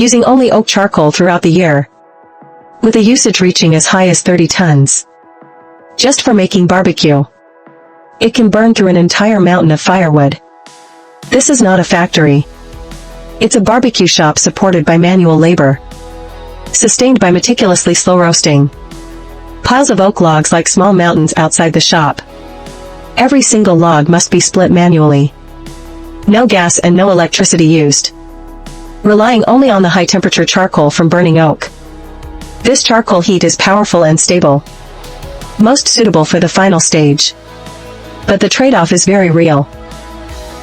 using only oak charcoal throughout the year, with a usage reaching as high as 30 tons. Just for making barbecue, it can burn through an entire mountain of firewood. This is not a factory. It's a barbecue shop supported by manual labor, sustained by meticulously slow roasting. Piles of oak logs like small mountains outside the shop. Every single log must be split manually. No gas and no electricity used, relying only on the high-temperature charcoal from burning oak. This charcoal heat is powerful and stable, most suitable for the final stage. But the trade-off is very real.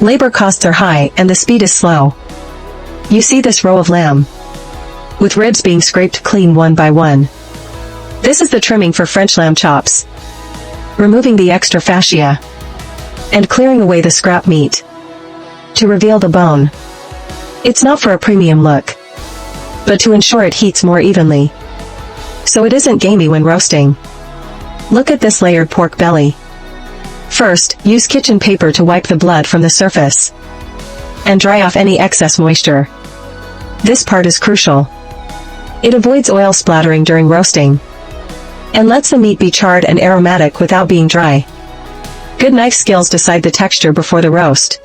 Labor costs are high and the speed is slow. You see this row of lamb, with ribs being scraped clean one by one. This is the trimming for French lamb chops, removing the extra fascia, and clearing away the scrap meat, to reveal the bone. It's not for a premium look, but to ensure it heats more evenly, so it isn't gamey when roasting. Look at this layered pork belly. First, use kitchen paper to wipe the blood from the surface, and dry off any excess moisture. This part is crucial. It avoids oil splattering during roasting, and lets the meat be charred and aromatic without being dry. Good knife skills decide the texture before the roast.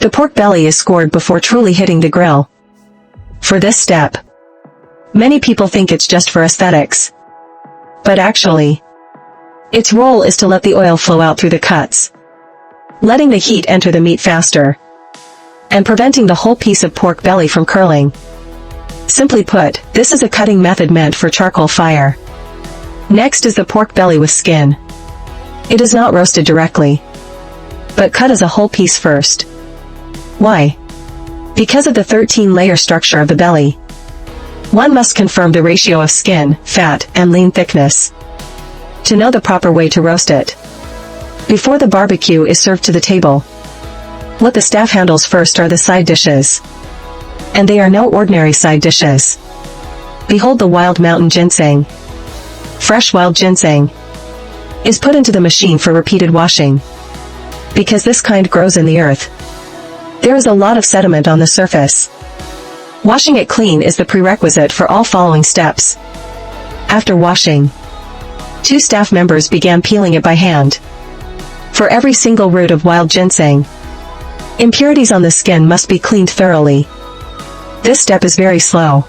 The pork belly is scored before truly hitting the grill. For this step, many people think it's just for aesthetics, but actually, its role is to let the oil flow out through the cuts, letting the heat enter the meat faster, and preventing the whole piece of pork belly from curling. Simply put, this is a cutting method meant for charcoal fire. Next is the pork belly with skin. It is not roasted directly, but cut as a whole piece first. Why? Because of the 13-layer structure of the belly. One must confirm the ratio of skin, fat, and lean thickness to know the proper way to roast it. Before the barbecue is served to the table, what the staff handles first are the side dishes. And they are no ordinary side dishes. Behold the wild mountain ginseng. Fresh wild ginseng is put into the machine for repeated washing, because this kind grows in the earth. There is a lot of sediment on the surface. Washing it clean is the prerequisite for all following steps. After washing, 2 staff members began peeling it by hand. For every single root of wild ginseng, impurities on the skin must be cleaned thoroughly. This step is very slow,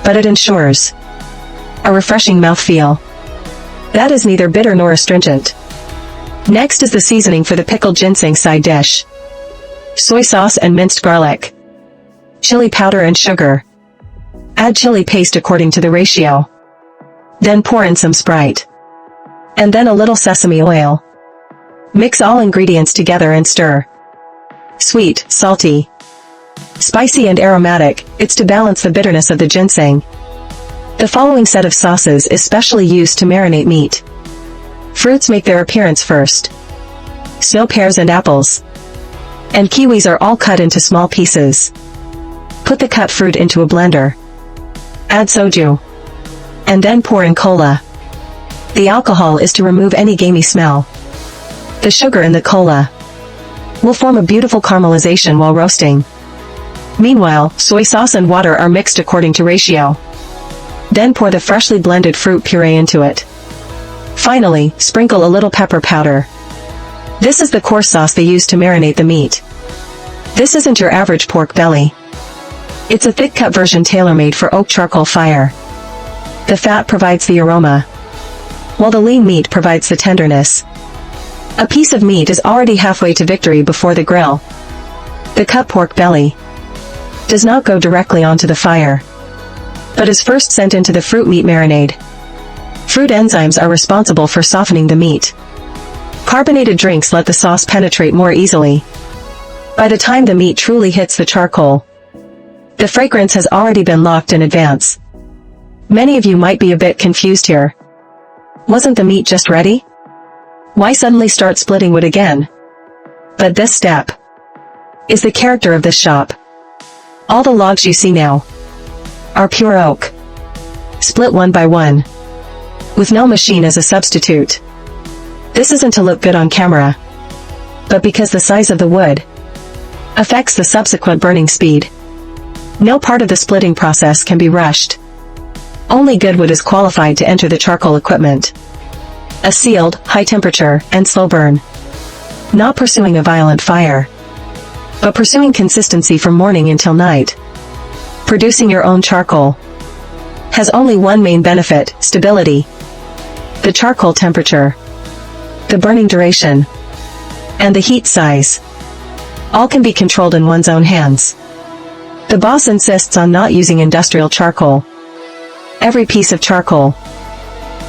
but it ensures a refreshing mouthfeel that is neither bitter nor astringent. Next is the seasoning for the pickled ginseng side dish. Soy sauce and minced garlic, chili powder and sugar. Add chili paste according to the ratio. Then pour in some Sprite, and then a little sesame oil. Mix all ingredients together and stir. Sweet, salty, spicy and aromatic, it's to balance the bitterness of the ginseng. The following set of sauces is specially used to marinate meat. Fruits make their appearance first. Snow pears and apples, and kiwis are all cut into small pieces. Put the cut fruit into a blender. Add soju, and then pour in cola. The alcohol is to remove any gamey smell. The sugar in the cola will form a beautiful caramelization while roasting. Meanwhile, soy sauce and water are mixed according to ratio. Then pour the freshly blended fruit puree into it. Finally, sprinkle a little pepper powder. This is the coarse sauce they use to marinate the meat. This isn't your average pork belly. It's a thick-cut version tailor-made for oak charcoal fire. The fat provides the aroma, while the lean meat provides the tenderness. A piece of meat is already halfway to victory before the grill. The cut pork belly does not go directly onto the fire, but is first sent into the fruit meat marinade. Fruit enzymes are responsible for softening the meat. Carbonated drinks let the sauce penetrate more easily. By the time the meat truly hits the charcoal, the fragrance has already been locked in advance. Many of you might be a bit confused here. Wasn't the meat just ready? Why suddenly start splitting wood again? But this step is the character of this shop. All the logs you see now are pure oak, split one by one, with no machine as a substitute. This isn't to look good on camera, but because the size of the wood affects the subsequent burning speed. No part of the splitting process can be rushed. Only good wood is qualified to enter the charcoal equipment. A sealed, high temperature, and slow burn. Not pursuing a violent fire, but pursuing consistency from morning until night. Producing your own charcoal has only one main benefit: stability. The charcoal temperature, the burning duration, and the heat size all can be controlled in one's own hands. The boss insists on not using industrial charcoal. Every piece of charcoal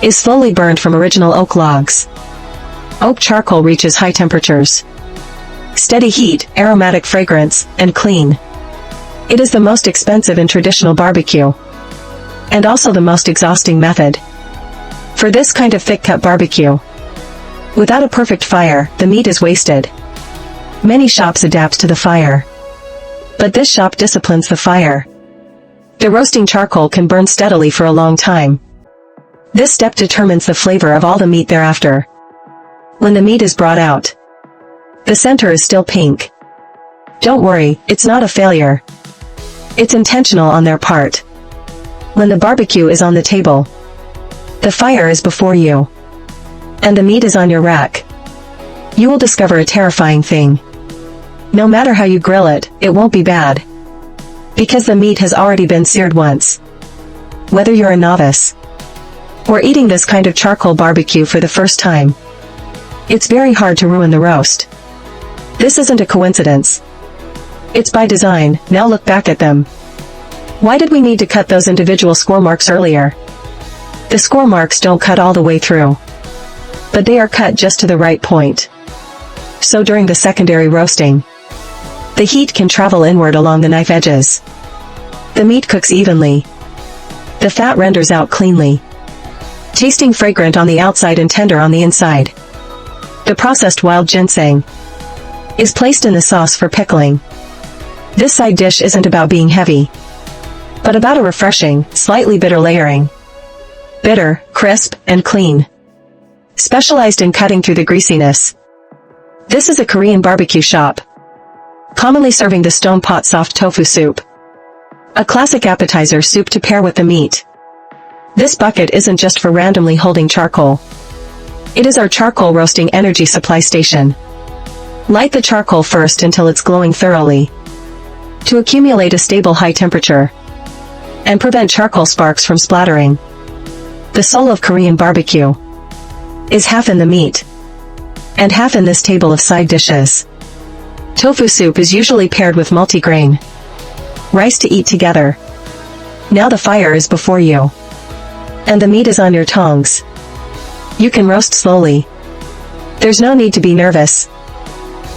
is slowly burned from original oak logs. Oak charcoal reaches high temperatures, steady heat, aromatic fragrance, and clean. It is the most expensive in traditional barbecue, and also the most exhausting method for this kind of thick-cut barbecue. Without a perfect fire, the meat is wasted. Many shops adapt to the fire, but this shop disciplines the fire. The roasting charcoal can burn steadily for a long time. This step determines the flavor of all the meat thereafter. When the meat is brought out, the center is still pink. Don't worry, it's not a failure. It's intentional on their part. When the barbecue is on the table, the fire is before you, and the meat is on your rack, you will discover a terrifying thing. No matter how you grill it, it won't be bad, because the meat has already been seared once. Whether you're a novice or eating this kind of charcoal barbecue for the first time, it's very hard to ruin the roast. This isn't a coincidence. It's by design. Now look back at them. Why did we need to cut those individual score marks earlier? The score marks don't cut all the way through, but they are cut just to the right point. So during the secondary roasting, the heat can travel inward along the knife edges. The meat cooks evenly. The fat renders out cleanly, tasting fragrant on the outside and tender on the inside. The processed wild ginseng is placed in the sauce for pickling. This side dish isn't about being heavy, but about a refreshing, slightly bitter layering. Bitter, crisp, and clean. Specialized in cutting through the greasiness. This is a Korean barbecue shop, commonly serving the stone pot soft tofu soup, a classic appetizer soup to pair with the meat. This bucket isn't just for randomly holding charcoal. It is our charcoal roasting energy supply station. Light the charcoal first until it's glowing thoroughly, to accumulate a stable high temperature and prevent charcoal sparks from splattering. The soul of Korean barbecue is half in the meat and half in this table of side dishes. Tofu soup is usually paired with multigrain rice to eat together. Now the fire is before you, and the meat is on your tongs. You can roast slowly. There's no need to be nervous.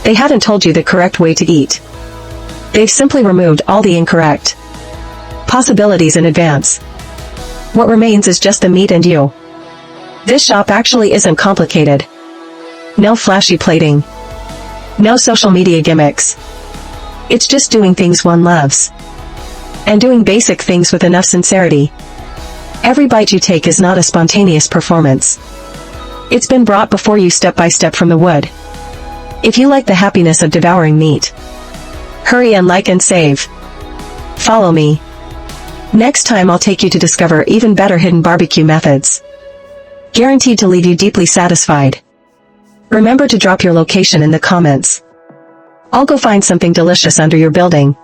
They haven't told you the correct way to eat. They've simply removed all the incorrect possibilities in advance. What remains is just the meat and you. This shop actually isn't complicated. No flashy plating. No social media gimmicks. It's just doing things one loves, and doing basic things with enough sincerity. Every bite you take is not a spontaneous performance. It's been brought before you step by step from the wood. If you like the happiness of devouring meat, hurry and like and save. Follow me. Next time I'll take you to discover even better hidden barbecue methods, guaranteed to leave you deeply satisfied. Remember to drop your location in the comments. I'll go find something delicious under your building.